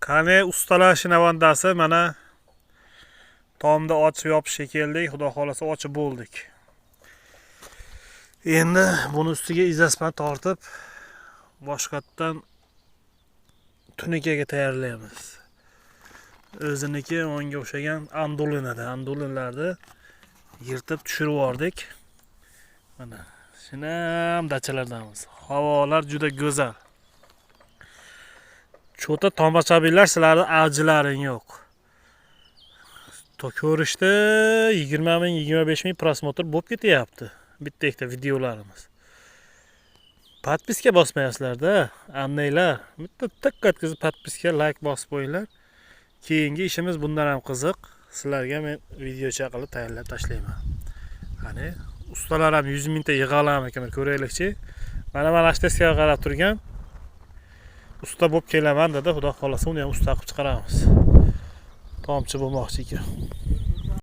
Qani ustalar shinavandasi mana tomda ochib yopishga keldik. Xudo xolasa ochib bo'ldik. Endi buni ustiga izaspan tortib boshqatdan tunikaga tayyorlaymiz. O'ziniki onga o'xshagan andulinlarni yirtib tushirib yubordik. Mana shinam dachalardamiz. Havolar juda go'zal. Cho'ta tomoshabinlar sizlarni avjilaring yo'q. Ko'rishda 20 ming, 25 ming prosmotr bo'lib ketyapti. Bitta videolarimiz. Podpiska bosmayapsizlar-da, annaylar. Bitta tik qatkizib podpiska, like bosib qo'yinglar. Keyingi ishimiz bundan ham qiziq. Sizlarga men videocha qilib tayyorlab tashlayman. Qani, ustalar ham 100 mingta yig'alarmikan ko'raylikchi. Mana ashtesiga qarab turgan. Usta bo'lib kelaman dedi, xudo xolasa uni ham usta qilib chiqaramiz. Tomchi bo'lmoqchi ekan.